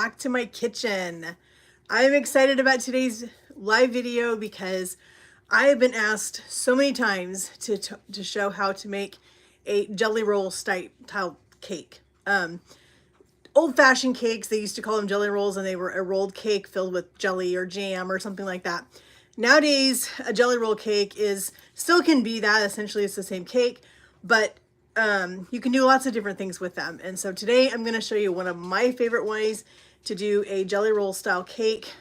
back to my kitchen. I'm excited about today's live video because I have been asked so many times to show how to make a jelly roll style cake. Old-fashioned cakes, they used to call them jelly rolls, and they were a rolled cake filled with jelly or jam or something like that. Nowadays, a jelly roll cake still can be that. Essentially, it's the same cake, but you can do lots of different things with them. And so today I'm going to show you one of my favorite ways to do a jelly roll style cake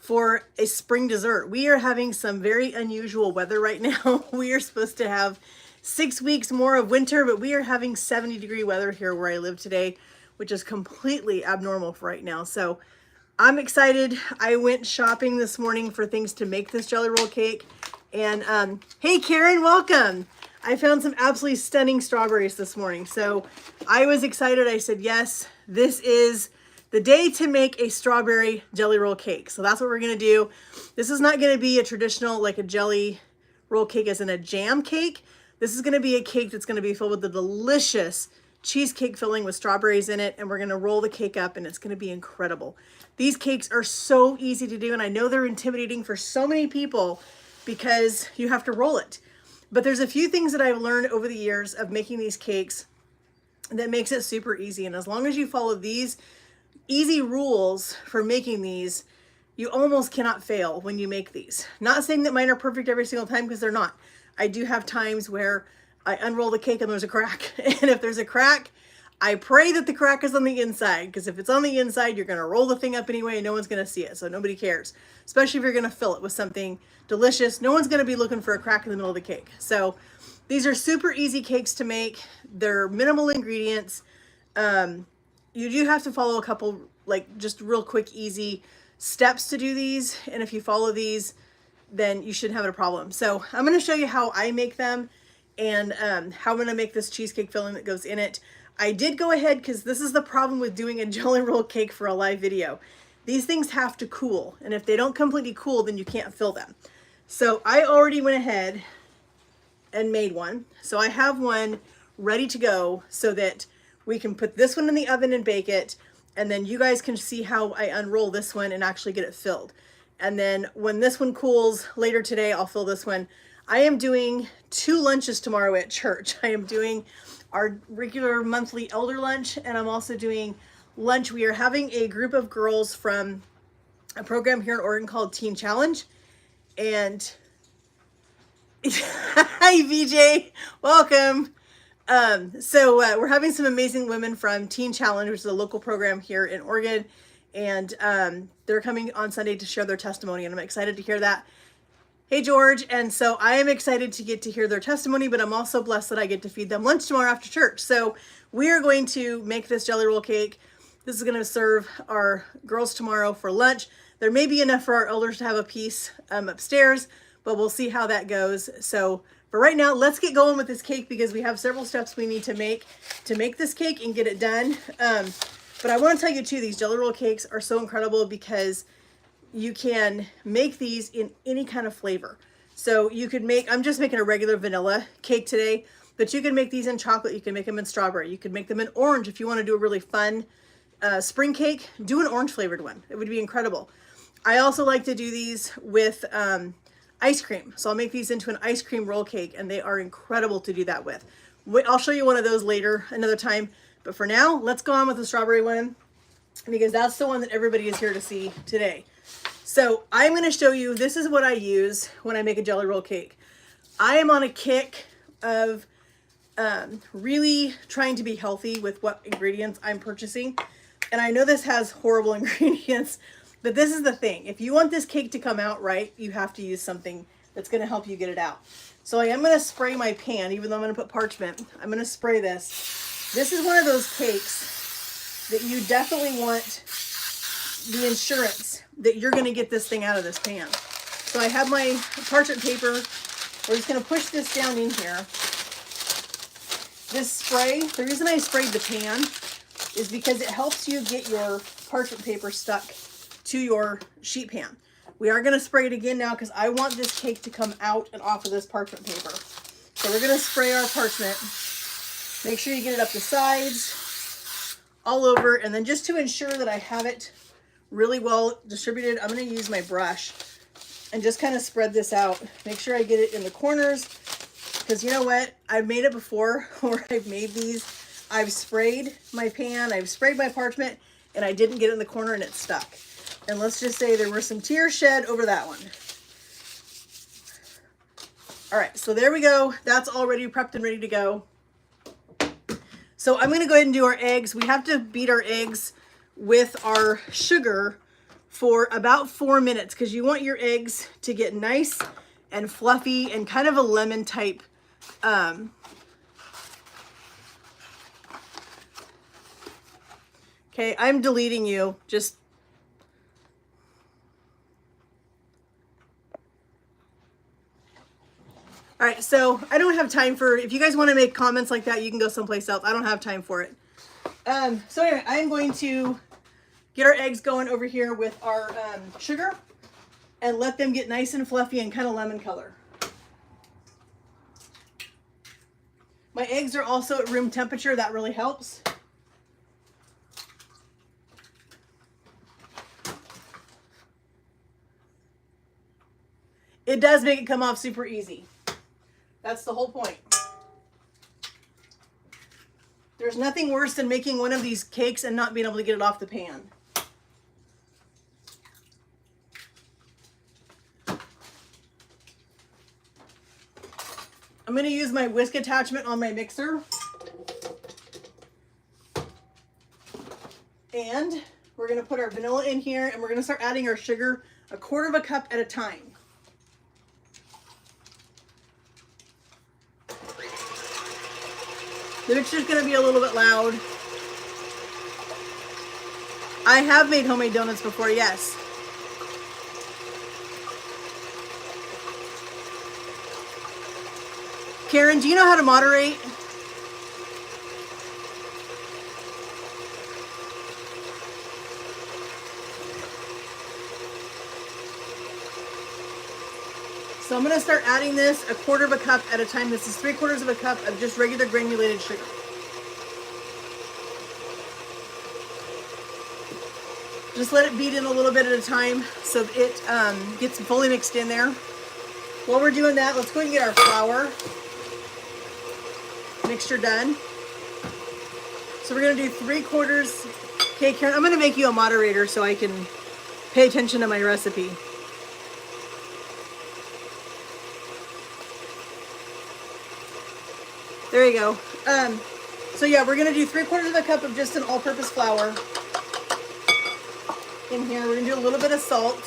for a spring dessert. We are having some very unusual weather right now. We are supposed to have 6 weeks more of winter, but we are having 70-degree weather here where I live today, which is completely abnormal for right now. So I'm excited. I went shopping this morning for things to make this jelly roll cake. And hey, Karen, welcome. I found some absolutely stunning strawberries this morning. So I was excited. I said, yes, this is the day to make a strawberry jelly roll cake. So that's what we're going to do. This is not going to be a traditional, like a jelly roll cake as in a jam cake. This is going to be a cake that's going to be filled with the delicious cheesecake filling with strawberries in it. And we're going to roll the cake up and it's going to be incredible. These cakes are so easy to do. And I know they're intimidating for so many people because you have to roll it. But there's a few things that I've learned over the years of making these cakes that makes it super easy. And as long as you follow these easy rules for making these, you almost cannot fail when you make these. Not saying that mine are perfect every single time, because they're not. I do have times where I unroll the cake and there's a crack. And if there's a crack, I pray that the crack is on the inside, because if it's on the inside, you're going to roll the thing up anyway and no one's going to see it. So nobody cares, especially if you're going to fill it with something delicious. No one's going to be looking for a crack in the middle of the cake. So these are super easy cakes to make. They're minimal ingredients. You do have to follow a couple, like, just real quick, easy steps to do these. And if you follow these, then you shouldn't have a problem. So I'm going to show you how I make them and how I'm going to make this cheesecake filling that goes in it. I did go ahead, because this is the problem with doing a jelly roll cake for a live video. These things have to cool, and if they don't completely cool, then you can't fill them. So I already went ahead and made one. So I have one ready to go so that we can put this one in the oven and bake it, and then you guys can see how I unroll this one and actually get it filled. And then when this one cools later today, I'll fill this one. I am doing 2 lunches tomorrow at church. I am doing our regular monthly elder lunch, and I'm also doing lunch. We are having a group of girls from a program here in Oregon called Teen Challenge. And hi, VJ, welcome. We're having some amazing women from Teen Challenge, which is a local program here in Oregon. And they're coming on Sunday to share their testimony, and I'm excited to hear that. Hey, George. And so I am excited to get to hear their testimony, but I'm also blessed that I get to feed them lunch tomorrow after church. So we are going to make this jelly roll cake. This is going to serve our girls tomorrow for lunch. There may be enough for our elders to have a piece upstairs, but we'll see how that goes. So for right now, let's get going with this cake, because we have several steps we need to make this cake and get it done. But I want to tell you too, these jelly roll cakes are so incredible because you can make these in any kind of flavor. So you could make, I'm just making a regular vanilla cake today, but you can make these in chocolate. You can make them in strawberry. You could make them in orange. If you want to do a really fun spring cake, do an orange flavored one. It would be incredible. I also like to do these with ice cream. So I'll make these into an ice cream roll cake, and they are incredible to do that with. I'll show you one of those later, another time. But for now, let's go on with the strawberry one, because that's the one that everybody is here to see today. So I'm going to show you, this is what I use when I make a jelly roll cake. I am on a kick of really trying to be healthy with what ingredients I'm purchasing. And I know this has horrible ingredients, but this is the thing. If you want this cake to come out right, you have to use something that's going to help you get it out. So I am going to spray my pan, even though I'm going to put parchment. I'm going to spray this. This is one of those cakes that you definitely want the insurance that you're going to get this thing out of this pan. So I have my parchment paper. We're just going to push this down in here. This spray, the reason I sprayed the pan is because it helps you get your parchment paper stuck to your sheet pan. We are going to spray it again now because I want this cake to come out and off of this parchment paper. So we're going to spray our parchment. Make sure you get it up the sides, all over. And then just to ensure that I have it really well distributed, I'm going to use my brush and just kind of spread this out. Make sure I get it in the corners, because you know what? I've made it before where I've made these. I've sprayed my pan, I've sprayed my parchment, and I didn't get it in the corner and it stuck. And let's just say there were some tears shed over that one. All right, so there we go. That's already prepped and ready to go. So I'm going to go ahead and do our eggs. We have to beat our eggs with our sugar for about 4 minutes, because you want your eggs to get nice and fluffy and kind of a lemon type. Okay, I'm deleting you. Just all right, so I don't have time for, if you guys want to make comments like that, you can go someplace else. I don't have time for it. So anyway, I'm going to get our eggs going over here with our sugar and let them get nice and fluffy and kind of lemon color. My eggs are also at room temperature. That really helps. It does make it come off super easy. That's the whole point. There's nothing worse than making one of these cakes and not being able to get it off the pan. I'm going to use my whisk attachment on my mixer. And we're going to put our vanilla in here, and we're going to start adding our sugar 1/4 cup at a time. The mixture's going to be a little bit loud. I have made homemade donuts before, yes. Karen, do you know how to moderate? So I'm going to start adding this 1/4 cup at a time. This is 3/4 cup of just regular granulated sugar. Just let it beat in a little bit at a time so it gets fully mixed in there. While we're doing that, let's go and get our flour mixture done. So we're going to do 3/4. Okay, Karen, I'm going to make you a moderator so I can pay attention to my recipe. There you go. So yeah, we're gonna do 3/4 cup of just an all-purpose flour in here. We're gonna do a little bit of salt.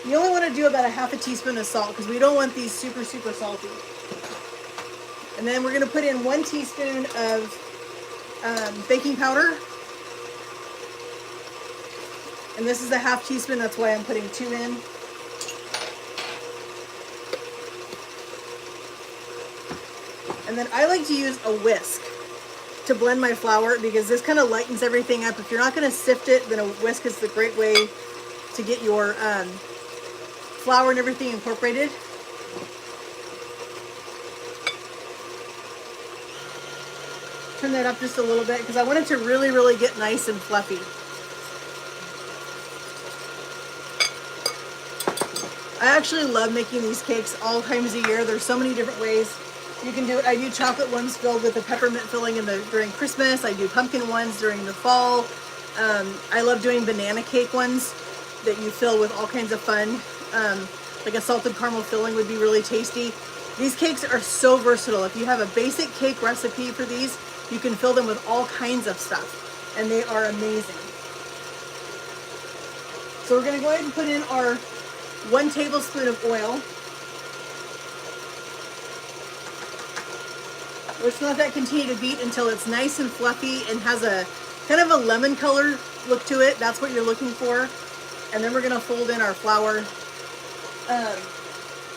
You only want to do about 1/2 teaspoon of salt because we don't want these super salty. And then we're gonna put in 1 teaspoon of baking powder. And this is a 1/2 teaspoon, that's why I'm putting 2 in. And then I like to use a whisk to blend my flour because this kind of lightens everything up. If you're not going to sift it, then a whisk is the great way to get your flour and everything incorporated. Turn that up just a little bit because I want it to really get nice and fluffy. I actually love making these cakes all times of year. There's so many different ways you can do it. I do chocolate ones filled with a peppermint filling during Christmas. I do pumpkin ones during the fall. I love doing banana cake ones that you fill with all kinds of fun. Like a salted caramel filling would be really tasty. These cakes are so versatile. If you have a basic cake recipe for these, you can fill them with all kinds of stuff, and they are amazing. So we're gonna go ahead and put in our 1 tablespoon of oil. We're just gonna let that continue to beat until it's nice and fluffy and has a kind of a lemon color look to it. That's what you're looking for. And then we're gonna fold in our flour.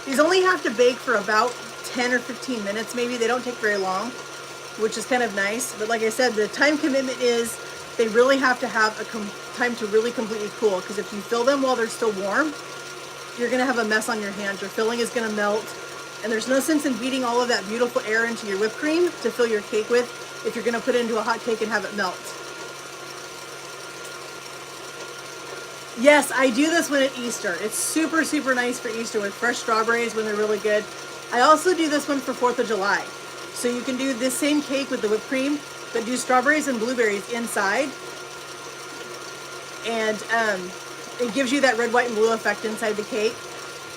These only have to bake for about 10 or 15 minutes maybe. They don't take very long, which is kind of nice. But like I said, the time commitment is they really have to have time to really completely cool, because if you fill them while they're still warm, you're gonna have a mess on your hands. Your filling is gonna melt. And there's no sense in beating all of that beautiful air into your whipped cream to fill your cake with if you're gonna put it into a hot cake and have it melt. Yes, I do this one at Easter. It's super, super nice for Easter with fresh strawberries when they're really good. I also do this one for 4th of July. So you can do this same cake with the whipped cream, but do strawberries and blueberries inside. And it gives you that red, white, and blue effect inside the cake.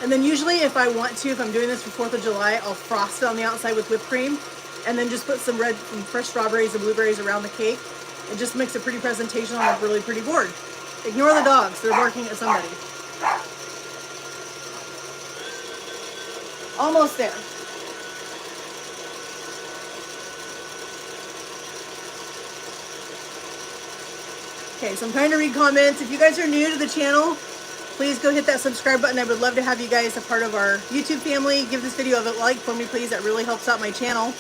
And then usually if I want to, if I'm doing this for 4th of July, I'll frost it on the outside with whipped cream and then just put some fresh strawberries and blueberries around the cake. It just makes a pretty presentation on a really pretty board. Ignore the dogs, they're barking at somebody. Almost there. Okay, so I'm trying to read comments. If you guys are new to the channel, please go hit that subscribe button. I would love to have you guys a part of our YouTube family. Give this video a like for me, please. That really helps out my channel.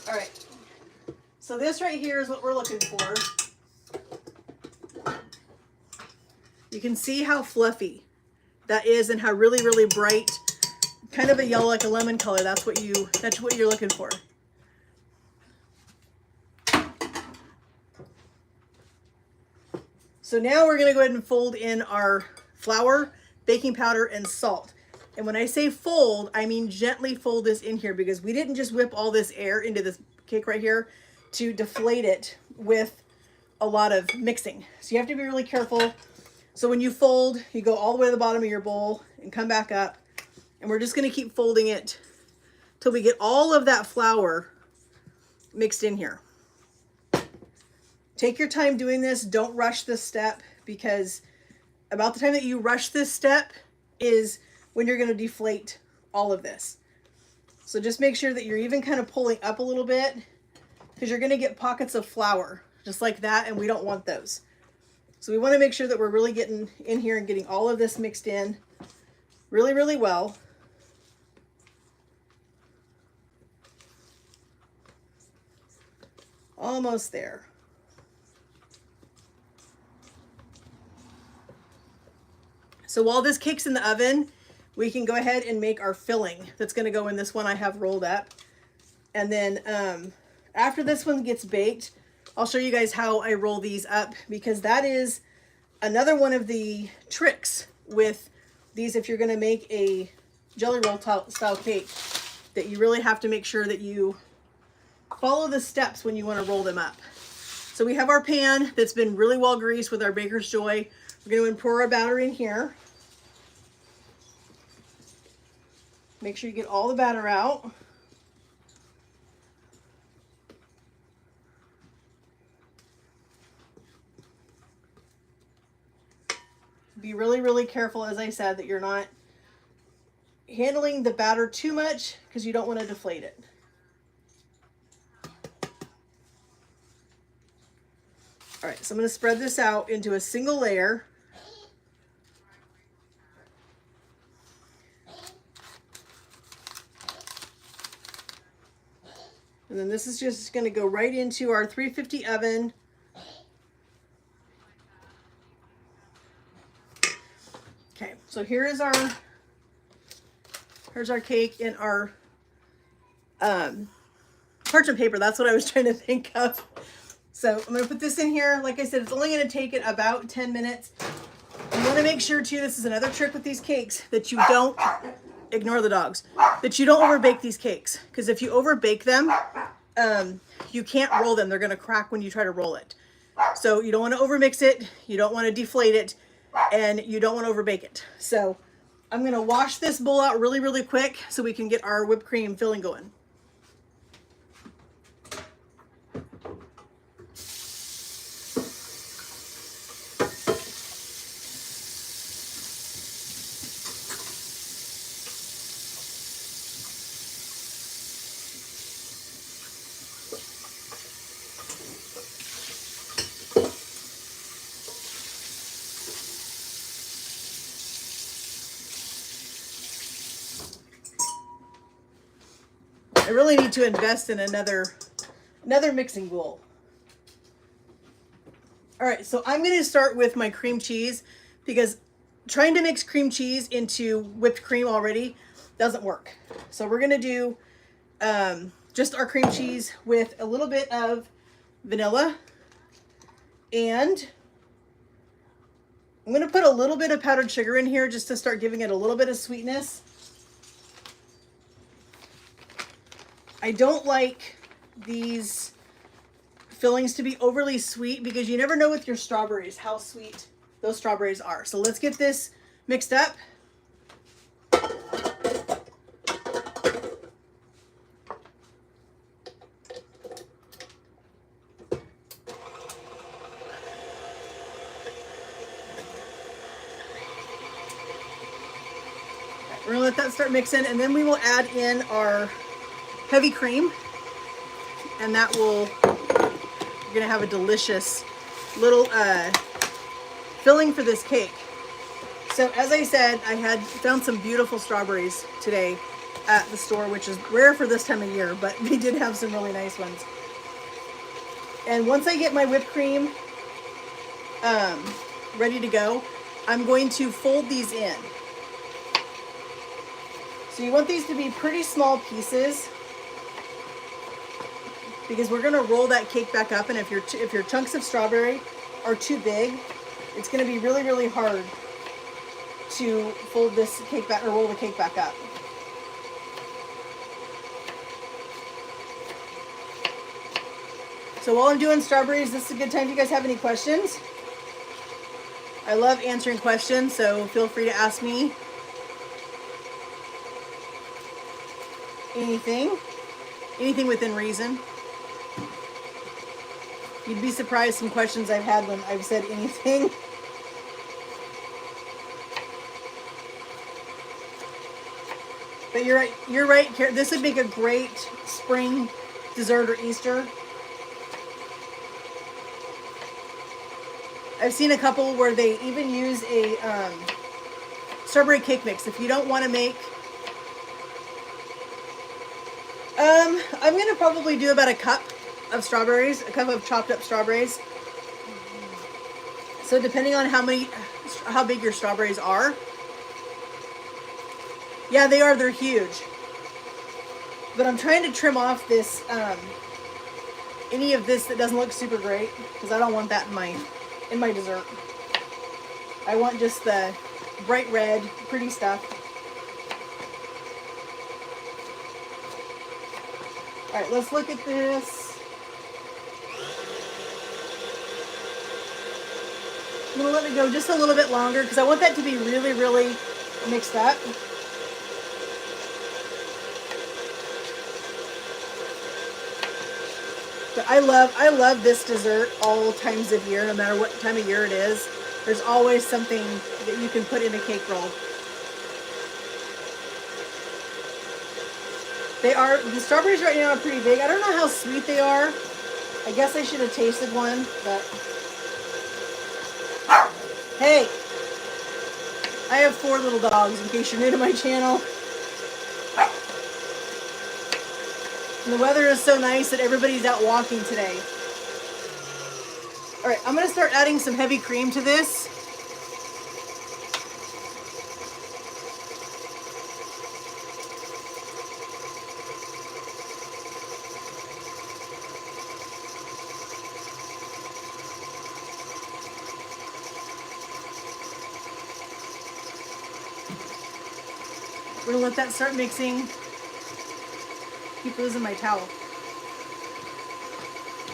All right. So this right here is what we're looking for. You can see how fluffy that is and how really, really bright, kind of a yellow, like a lemon color. That's what you're looking for. So now we're gonna go ahead and fold in our flour, baking powder, and salt. And when I say fold, I mean gently fold this in here because we didn't just whip all this air into this cake right here to deflate it with a lot of mixing. So you have to be really careful. So when you fold, you go all the way to the bottom of your bowl and come back up. And we're just gonna keep folding it till we get all of that flour mixed in here. Take your time doing this. Don't rush this step because about the time that you rush this step is when you're gonna deflate all of this. So just make sure that you're even kind of pulling up a little bit because you're gonna get pockets of flour just like that, and we don't want those. So we wanna make sure that we're really getting in here and getting all of this mixed in really, really well. Almost there. So while this cake's in the oven, we can go ahead and make our filling that's gonna go in this one I have rolled up. And then after this one gets baked, I'll show you guys how I roll these up because that is another one of the tricks with these if you're gonna make a jelly roll style cake, that you really have to make sure that you follow the steps when you wanna roll them up. So we have our pan that's been really well greased with our Baker's Joy. We're gonna pour our batter in here. Make sure you get all the batter out. Be really, really careful, as I said, that you're not handling the batter too much because you don't want to deflate it. All right, so I'm going to spread this out into a single layer. And then this is just going to go right into our 350 oven. Okay, so here's our cake in our parchment paper. That's what I was trying to think of. So I'm going to put this in here. Like I said, it's only going to take it about 10 minutes. You want to make sure too, this is another trick with these cakes, that you don't, ignore the dogs, that you don't overbake these cakes. Because if you overbake them, you can't roll them. They're going to crack when you try to roll it. So you don't want to overmix it. You don't want to deflate it. And you don't want to overbake it. So I'm going to wash this bowl out really, really quick so we can get our whipped cream filling going. I really need to invest in another mixing bowl. All right, so I'm going to start with my cream cheese because trying to mix cream cheese into whipped cream already doesn't work. So we're gonna do just our cream cheese with a little bit of vanilla, and I'm gonna put a little bit of powdered sugar in here just to start giving it a little bit of sweetness. I don't like these fillings to be overly sweet because you never know with your strawberries how sweet those strawberries are. So let's get this mixed up. We're gonna let that start mixing, and then we will add in our heavy cream, and that will, you're gonna have a delicious little filling for this cake. So as I said, I had found some beautiful strawberries today at the store, which is rare for this time of year, but we did have some really nice ones. And once I get my whipped cream ready to go, I'm going to fold these in. So you want these to be pretty small pieces because we're gonna roll that cake back up, and if your chunks of strawberry are too big, it's gonna be really, really hard to fold this cake back or roll the cake back up. So while I'm doing strawberries, this is a good time if you guys have any questions. I love answering questions, so feel free to ask me anything within reason. You'd be surprised some questions I've had when I've said anything. But you're right. This would make a great spring dessert or Easter. I've seen a couple where they even use a strawberry cake mix. If you don't want to make, I'm gonna probably do about a cup of strawberries, a cup of chopped up strawberries. So depending on how big your strawberries are. Yeah, they are. They're huge. But I'm trying to trim off this, any of this that doesn't look super great, because I don't want that in my dessert. I want just the bright red, pretty stuff. All right, let's look at this. I'm gonna let it go just a little bit longer because I want that to be really, really mixed up. But I love this dessert all times of year, no matter what time of year it is. There's always something that you can put in a cake roll. The strawberries right now are pretty big. I don't know how sweet they are. I guess I should have tasted one, but hey, I have 4 little dogs in case you're new to my channel. And the weather is so nice that everybody's out walking today. All right, I'm gonna start adding some heavy cream to this. We're gonna let that start mixing. Keep losing my towel.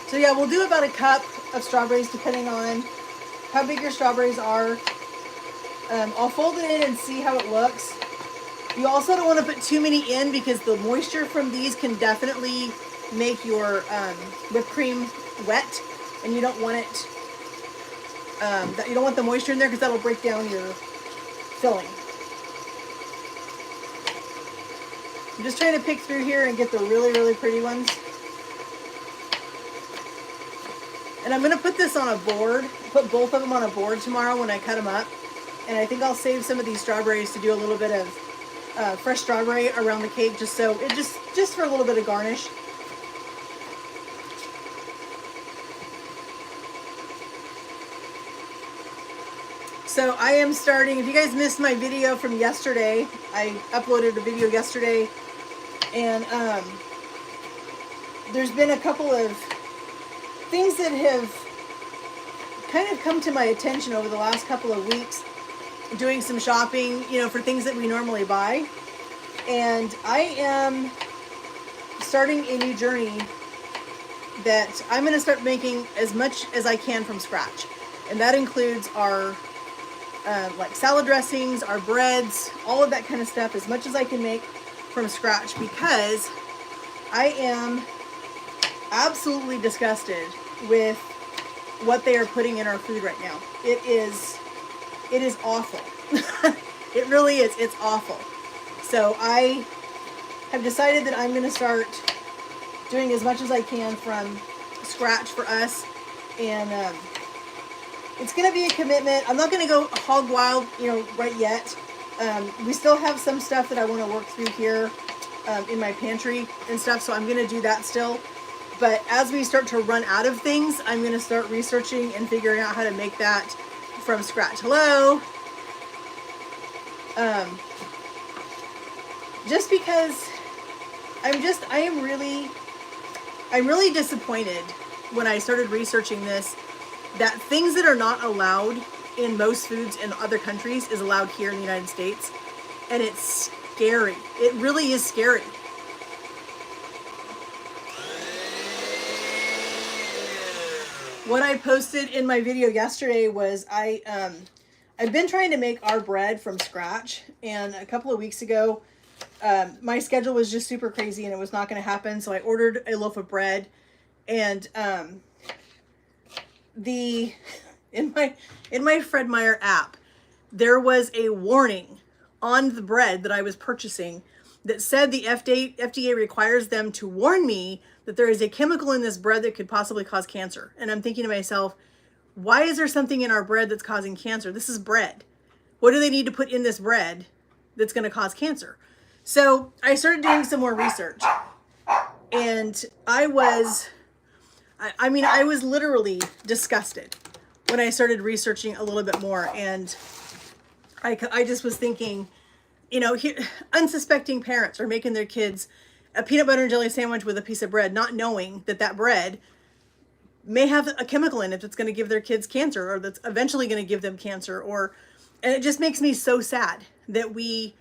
So yeah, we'll do about a cup of strawberries depending on how big your strawberries are. I'll fold it in and see how it looks. You also don't want to put too many in because the moisture from these can definitely make your whipped cream wet, and you don't want it. You don't want the moisture in there because that'll break down your filling. I'm just trying to pick through here and get the really, really pretty ones. And I'm going to put this on a board, put both of them on a board tomorrow when I cut them up. And I think I'll save some of these strawberries to do a little bit of fresh strawberry around the cake, just so it just for a little bit of garnish. So I am starting, if you guys missed my video from yesterday, I uploaded a video yesterday, and there's been a couple of things that have kind of come to my attention over the last couple of weeks, doing some shopping, you know, for things that we normally buy. And I am starting a new journey that I'm going to start making as much as I can from scratch. And that includes our like salad dressings, our breads, all of that kind of stuff, as much as I can make from scratch, because I am absolutely disgusted with what they are putting in our food right now. It is awful. It really is. It's awful. So I have decided that I'm going to start doing as much as I can from scratch for us, and it's going to be a commitment. I'm not going to go hog wild, you know, right yet. We still have some stuff that I want to work through here in my pantry and stuff, so I'm going to do that still. But as we start to run out of things, I'm going to start researching and figuring out how to make that from scratch. Hello. Just because I'm really disappointed when I started researching this, that things that are not allowed in most foods in other countries is allowed here in the United States. And it's scary. It really is scary. What I posted in my video yesterday was I've been trying to make our bread from scratch, and a couple of weeks ago, my schedule was just super crazy and it was not going to happen. So I ordered a loaf of bread, and in my Fred Meyer app, there was a warning on the bread that I was purchasing that said the FDA requires them to warn me that there is a chemical in this bread that could possibly cause cancer. And I'm thinking to myself, why is there something in our bread that's causing cancer? This is bread. What do they need to put in this bread that's going to cause cancer? So I started doing some more research, and I was literally disgusted when I started researching a little bit more. And I just was thinking, you know, unsuspecting parents are making their kids a peanut butter and jelly sandwich with a piece of bread, not knowing that that bread may have a chemical in it that's going to give their kids cancer, or that's eventually going to give them cancer. And it just makes me so sad that we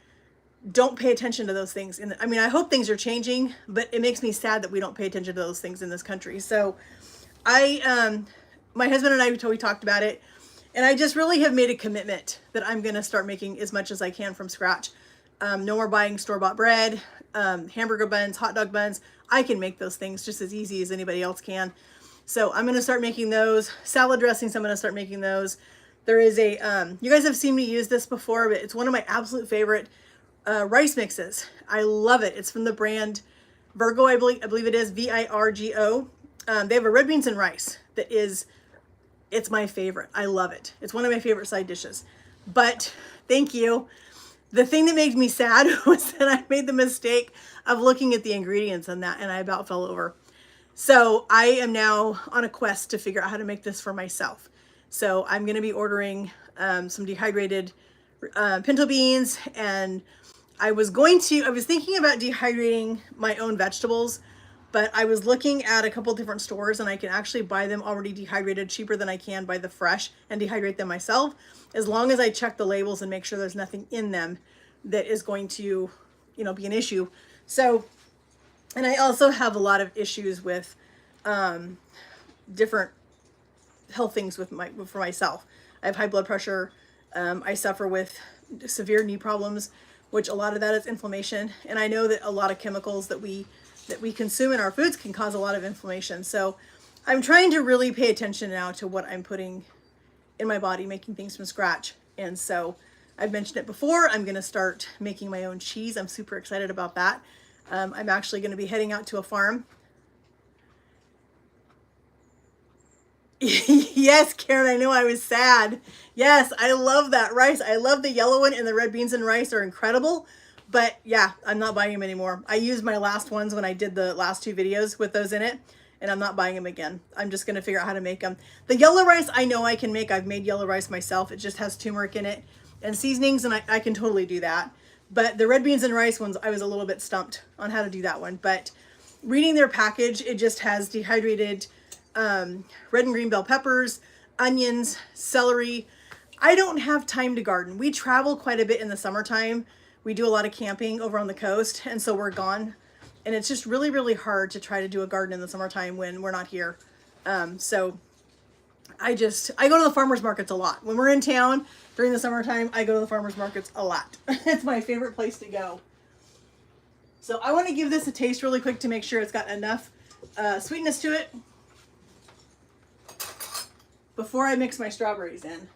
don't pay attention to those things. I mean, I hope things are changing, but it makes me sad that we don't pay attention to those things in this country. So my husband and I, we talked about it, and I just really have made a commitment that I'm going to start making as much as I can from scratch. No more buying store-bought bread, hamburger buns, hot dog buns. I can make those things just as easy as anybody else can. So I'm going to start making those. Salad dressings, I'm going to start making those. There is a, you guys have seen me use this before, but it's one of my absolute favorite rice mixes. I love it. It's from the brand Virgo, I believe it is, Virgo. They have a red beans and rice that is, it's my favorite. I love it. It's one of my favorite side dishes. But thank you. The thing that made me sad was that I made the mistake of looking at the ingredients on that, and I about fell over. So I am now on a quest to figure out how to make this for myself. So I'm going to be ordering some dehydrated pinto beans, and I was thinking about dehydrating my own vegetables, but I was looking at a couple different stores, and I can actually buy them already dehydrated cheaper than I can buy the fresh and dehydrate them myself, as long as I check the labels and make sure there's nothing in them that is going to, you know, be an issue. So, and I also have a lot of issues with different health things for myself. I have high blood pressure. I suffer with severe knee problems, which a lot of that is inflammation. And I know that a lot of chemicals that we consume in our foods can cause a lot of inflammation. So I'm trying to really pay attention now to what I'm putting in my body, making things from scratch. And so I've mentioned it before, I'm going to start making my own cheese. I'm super excited about that. I'm actually going to be heading out to a farm. Yes, Karen, I know, I was sad. Yes, I love that rice. I love the yellow one, and the red beans and rice are incredible. But yeah, I'm not buying them anymore. I used my last ones when I did the last two videos with those in it, and I'm not buying them again. I'm just going to figure out how to make them. The yellow rice I know I can make. I've made yellow rice myself. It just has turmeric in it and seasonings, and I can totally do that. But the red beans and rice ones, I was a little bit stumped on how to do that one. But reading their package, it just has dehydrated red and green bell peppers, onions, celery. I don't have time to garden. We travel quite a bit in the summertime. We do a lot of camping over on the coast, and so we're gone. And it's just really, really hard to try to do a garden in the summertime when we're not here. So I go to the farmers markets a lot. When we're in town during the summertime, I go to the farmers markets a lot. It's my favorite place to go. So I want to give this a taste really quick to make sure it's got enough sweetness to it before I mix my strawberries in.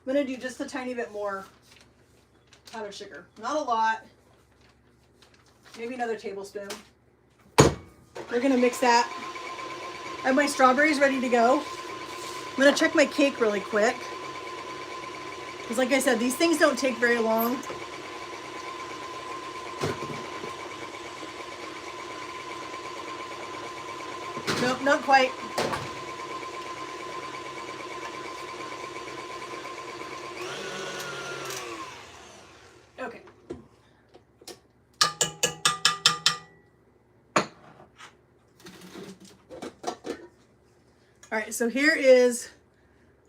I'm going to do just a tiny bit more powdered sugar. Not a lot. Maybe another tablespoon. We're going to mix that. I have my strawberries ready to go. I'm going to check my cake really quick. Because like I said, these things don't take very long. Nope, not quite. Okay. All right, so here is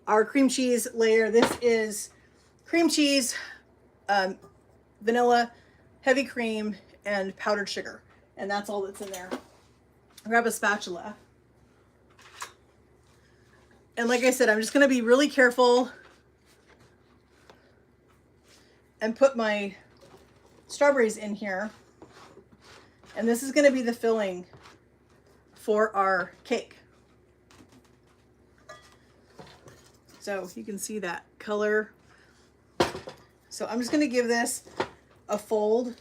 our cream cheese layer. This is cream cheese, vanilla, heavy cream, and powdered sugar. And that's all that's in there. Grab a spatula. And like I said, I'm just going to be really careful and put my strawberries in here. And this is going to be the filling for our cake. So you can see that color. So I'm just going to give this a fold.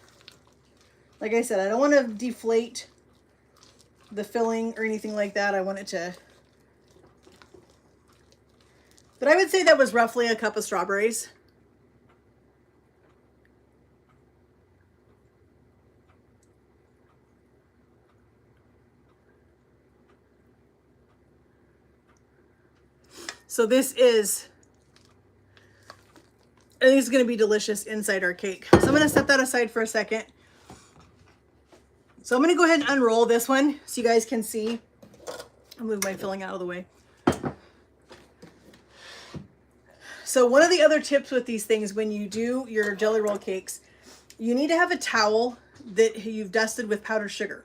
Like I said, I don't want to deflate the filling or anything like that. I want it to, but I would say that was roughly a cup of strawberries. So this is, I think it's going to be delicious inside our cake. So I'm going to set that aside for a second. So I'm going to go ahead and unroll this one so you guys can see. I'll move my filling out of the way. So one of the other tips with these things, when you do your jelly roll cakes, you need to have a towel that you've dusted with powdered sugar,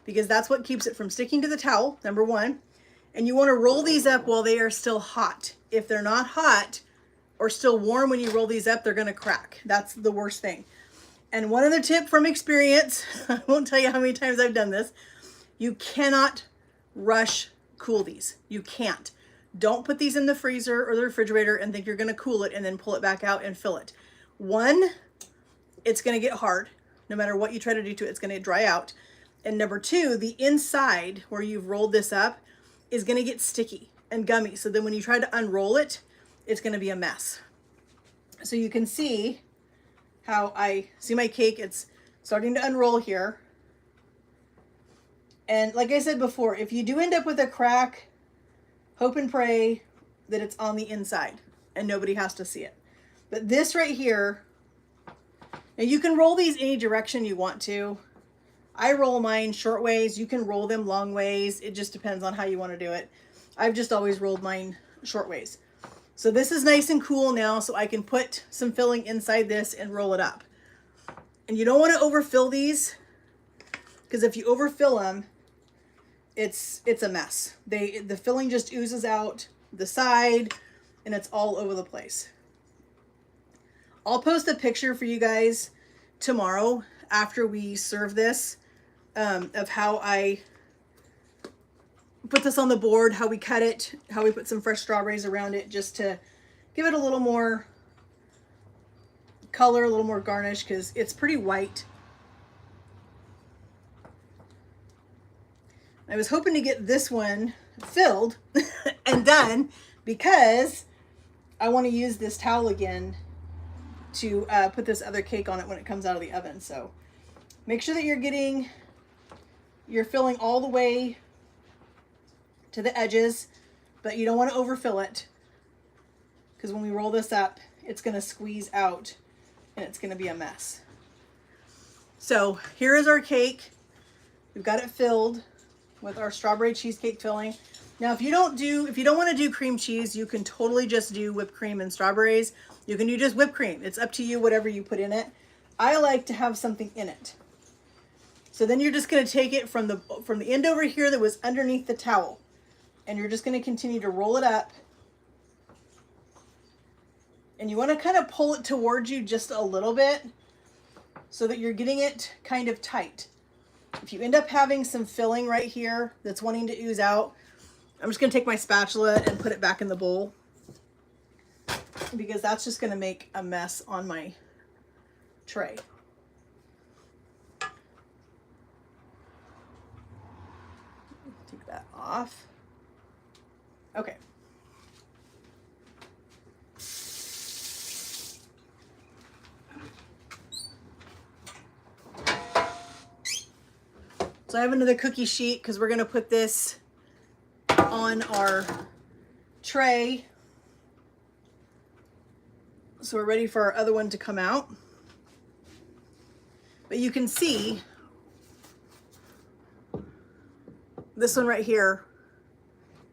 because that's what keeps it from sticking to the towel, number one. And you want to roll these up while they are still hot. If they're not hot or still warm when you roll these up, they're going to crack. That's the worst thing. And one other tip from experience, I won't tell you how many times I've done this, you cannot rush cool these. You can't. Don't put these in the freezer or the refrigerator and think you're going to cool it and then pull it back out and fill it. One, it's going to get hard. No matter what you try to do to it, it's going to dry out. And number two, the inside where you've rolled this up is going to get sticky and gummy. So then when you try to unroll it, it's going to be a mess. So you can see how I see my cake. It's starting to unroll here. And like I said before, if you do end up with a crack, hope and pray that it's on the inside and nobody has to see it. But this right here, now you can roll these any direction you want to. I roll mine short ways. You can roll them long ways. It just depends on how you want to do it. I've just always rolled mine short ways. So this is nice and cool now, so I can put some filling inside this and roll it up. And you don't want to overfill these, because if you overfill them, it's a mess. The filling just oozes out the side and it's all over the place. I'll post a picture for you guys tomorrow after we serve this of how I put this on the board, how we cut it, how we put some fresh strawberries around it just to give it a little more color, a little more garnish, because it's pretty white. I was hoping to get this one filled and done because I want to use this towel again to put this other cake on it when it comes out of the oven. So make sure that you're filling all the way to the edges, but you don't want to overfill it, because when we roll this up, it's going to squeeze out and it's going to be a mess. So here is our cake. We've got it filled with our strawberry cheesecake filling. Now, if you don't want to do cream cheese, you can totally just do whipped cream and strawberries. You can do just whipped cream. It's up to you, whatever you put in it. I like to have something in it. So then you're just going to take it from the end over here that was underneath the towel, and you're just going to continue to roll it up. And you want to kind of pull it towards you just a little bit so that you're getting it kind of tight. If you end up having some filling right here that's wanting to ooze out, I'm just going to take my spatula and put it back in the bowl, because that's just going to make a mess on my tray. Take that off. Okay. So I have another cookie sheet because we're going to put this on our tray. So we're ready for our other one to come out. But you can see this one right here.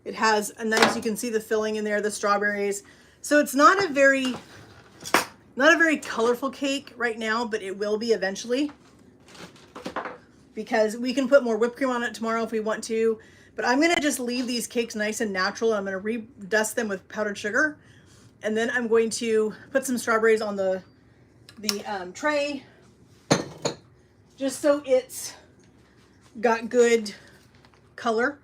It has a nice, you can see the filling in there, the strawberries. So it's not a very colorful cake right now, but it will be eventually, because we can put more whipped cream on it tomorrow if we want to. But I'm going to just leave these cakes nice and natural. I'm going to re-dust them with powdered sugar. And then I'm going to put some strawberries on the tray, just so it's got good color.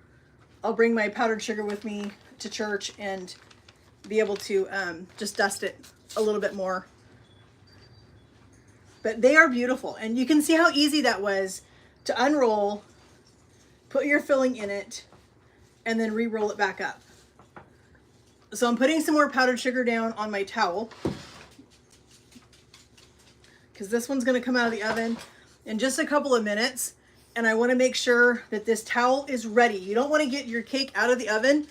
I'll bring my powdered sugar with me to church and be able to just dust it a little bit more. But they are beautiful. And you can see how easy that was to unroll, put your filling in it, and then re-roll it back up. So I'm putting some more powdered sugar down on my towel, because this one's going to come out of the oven in just a couple of minutes. And I want to make sure that this towel is ready. You don't want to get your cake out of the oven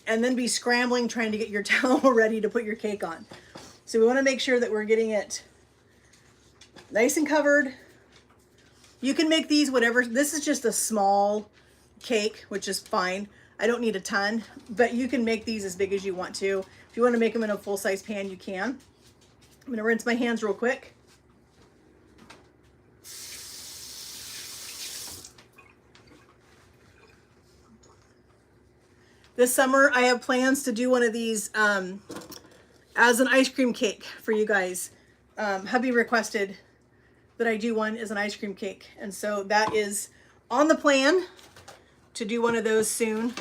and then be scrambling trying to get your towel ready to put your cake on. So we want to make sure that we're getting it nice and covered. You can make these whatever. This is just a small cake, which is fine. I don't need a ton, but you can make these as big as you want to. If you want to make them in a full-size pan, you can. I'm going to rinse my hands real quick. This summer, I have plans to do one of these as an ice cream cake for you guys. Hubby requested that I do one as an ice cream cake. And so that is on the plan to do one of those soon.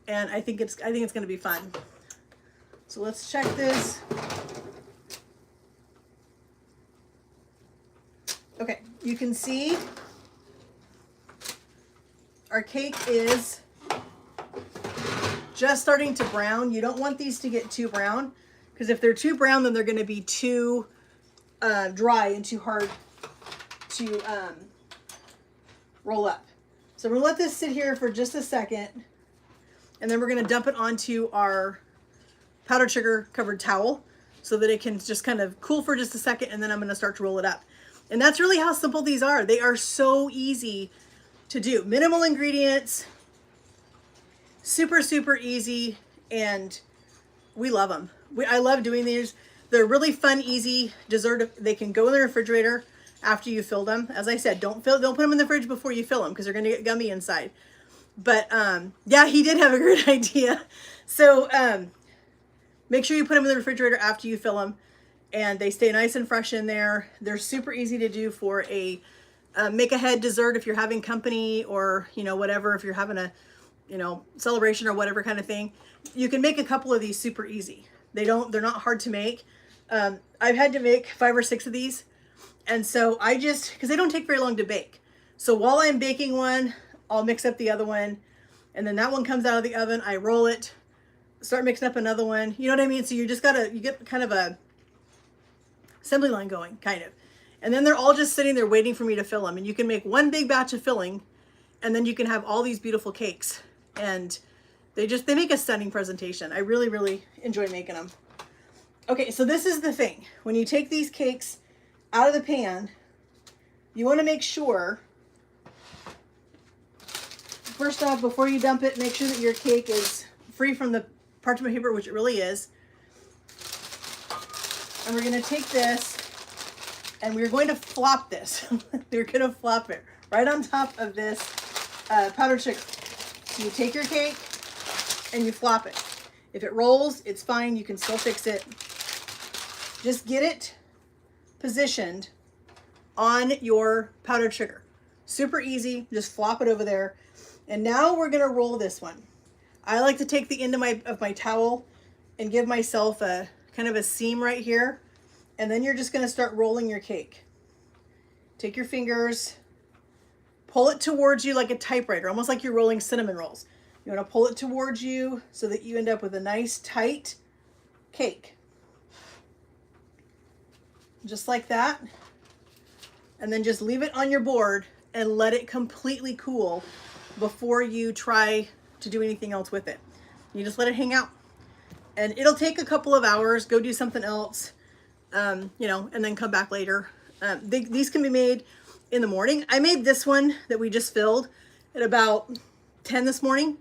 And I think it's going to be fun. So let's check this. Okay, you can see our cake is just starting to brown. You don't want these to get too brown, because if they're too brown, then they're going to be too dry and too hard to roll up. So we're going to let this sit here for just a second, and then we're going to dump it onto our powdered sugar covered towel so that it can just kind of cool for just a second, and then I'm going to start to roll it up. And that's really how simple these are. They are so easy to do. Minimal ingredients, super, super easy, and we love them. I love doing these. They're really fun, easy dessert. They can go in the refrigerator after you fill them. As I said, don't put them in the fridge before you fill them, because they're going to get gummy inside. But yeah, he did have a great idea. So make sure you put them in the refrigerator after you fill them, and they stay nice and fresh in there. They're super easy to do for a make-ahead dessert if you're having company, or whatever, if you're having a celebration or whatever kind of thing. You can make a couple of these super easy. They're not hard to make. I've had to make 5 or 6 of these. And so because they don't take very long to bake. So while I'm baking one, I'll mix up the other one. And then that one comes out of the oven. I roll it, start mixing up another one. You know what I mean? So you get kind of a assembly line going, kind of. And then they're all just sitting there waiting for me to fill them. And you can make one big batch of filling, and then you can have all these beautiful cakes. And they make a stunning presentation. I really, really enjoy making them. Okay, so this is the thing. When you take these cakes out of the pan, you want to make sure, first off, before you dump it, make sure that your cake is free from the parchment paper, which it really is. And we're going to take this and we're going to flop this. We're going to flop it right on top of this powdered sugar. So you take your cake and you flop it. If it rolls, it's fine. You can still fix it. Just get it positioned on your powdered sugar. Super easy. Just flop it over there. And now we're going to roll this one. I like to take the end of my towel and give myself a kind of a seam right here. And then you're just going to start rolling your cake. Take your fingers, pull it towards you like a typewriter, almost like you're rolling cinnamon rolls. You want to pull it towards you so that you end up with a nice tight cake. Just like that. And then just leave it on your board and let it completely cool before you try to do anything else with it. You just let it hang out. And it'll take a couple of hours. Go do something else, you know, and then come back later. These can be made in the morning. I made this one that we just filled at about 10 this morning.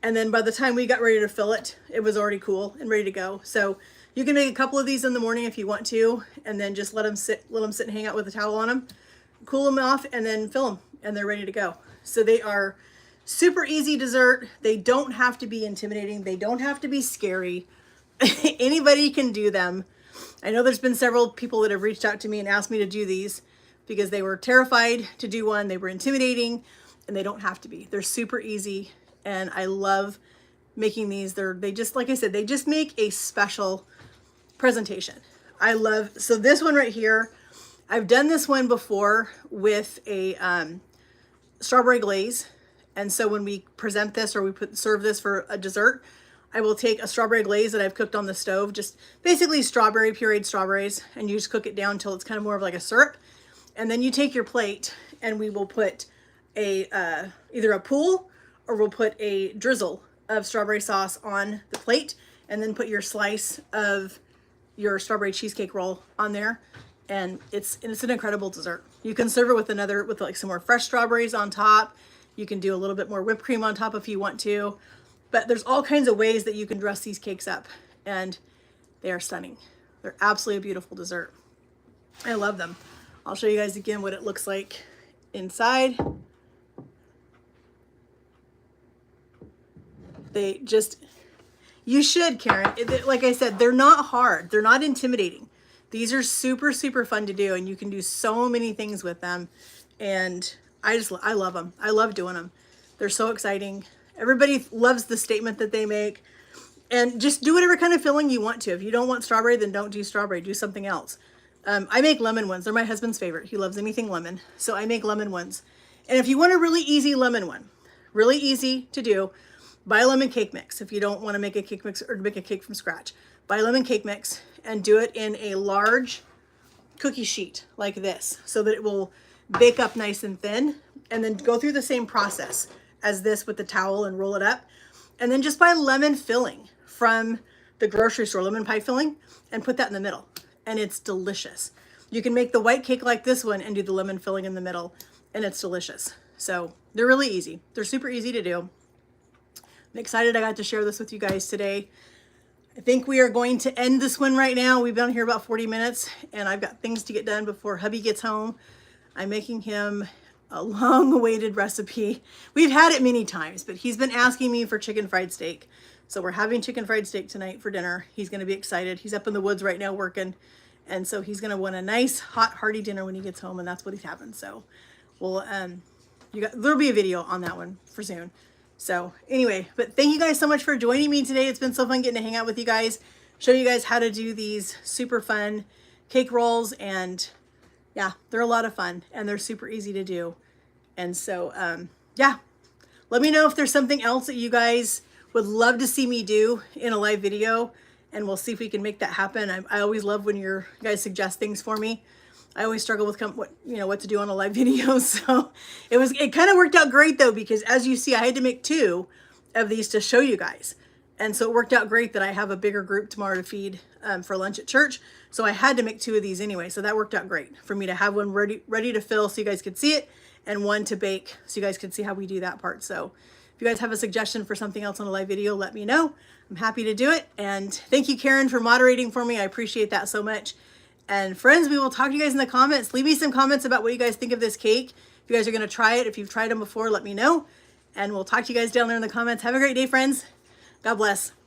And then by the time we got ready to fill it, it was already cool and ready to go. So you can make a couple of these in the morning if you want to, and then just let them sit and hang out with a towel on them, cool them off, and then fill them, and they're ready to go. So they are super easy dessert. They don't have to be intimidating. They don't have to be scary. Anybody can do them. I know there's been several people that have reached out to me and asked me to do these because they were terrified to do one. They were intimidating, and they don't have to be. They're super easy, and I love making these. They just, like I said, they just make a special presentation. So this one right here, I've done this one before with a strawberry glaze. And so when we present this or we serve this for a dessert, I will take a strawberry glaze that I've cooked on the stove, just basically pureed strawberries, and you just cook it down until it's kind of more of like a syrup. And then you take your plate and we will put either a pool or we'll put a drizzle of strawberry sauce on the plate, and then put your slice of your strawberry cheesecake roll on there. And it's an incredible dessert. You can serve it with like some more fresh strawberries on top. You can do a little bit more whipped cream on top if you want to, but there's all kinds of ways that you can dress these cakes up, and they are stunning. They're absolutely a beautiful dessert. I love them. I'll show you guys again what it looks like inside. You should, Karen. Like I said, they're not hard. They're not intimidating. These are super, super fun to do, and you can do so many things with them. And I love them. I love doing them. They're so exciting. Everybody loves the statement that they make. And just do whatever kind of filling you want to. If you don't want strawberry, then don't do strawberry. Do something else. I make lemon ones. They're my husband's favorite. He loves anything lemon. So I make lemon ones. And if you want a really easy lemon one, really easy to do, buy a lemon cake mix. If you don't want to make a cake mix or make a cake from scratch, buy a lemon cake mix and do it in a large cookie sheet like this so that it will bake up nice and thin, and then go through the same process as this with the towel and roll it up. And then just buy lemon filling from the grocery store, lemon pie filling, and put that in the middle. And it's delicious. You can make the white cake like this one and do the lemon filling in the middle, and it's delicious. So they're really easy. They're super easy to do. I'm excited I got to share this with you guys today. I think we are going to end this one right now. We've been here about 40 minutes, and I've got things to get done before hubby gets home. I'm making him a long-awaited recipe. We've had it many times, but he's been asking me for chicken fried steak. So we're having chicken fried steak tonight for dinner. He's going to be excited. He's up in the woods right now working, and so he's going to want a nice, hot, hearty dinner when he gets home, and that's what he's having. So we'll, there'll be a video on that one for soon. So anyway, but thank you guys so much for joining me today. It's been so fun getting to hang out with you guys, show you guys how to do these super fun cake rolls. And yeah, they're a lot of fun and they're super easy to do. And so, yeah, let me know if there's something else that you guys would love to see me do in a live video. and we'll see if we can make that happen. I always love when you guys suggest things for me. I always struggle with what to do on a live video. So it kind of worked out great though, because as you see, I had to make 2 of these to show you guys. And so it worked out great that I have a bigger group tomorrow to feed for lunch at church. So I had to make 2 of these anyway. So that worked out great for me to have one ready to fill so you guys could see it, and one to bake so you guys could see how we do that part. So if you guys have a suggestion for something else on a live video, let me know. I'm happy to do it. And thank you, Karen, for moderating for me. I appreciate that so much. And friends, we will talk to you guys in the comments. Leave me some comments about what you guys think of this cake. If you guys are going to try it, if you've tried them before, let me know. And we'll talk to you guys down there in the comments. Have a great day, friends. God bless.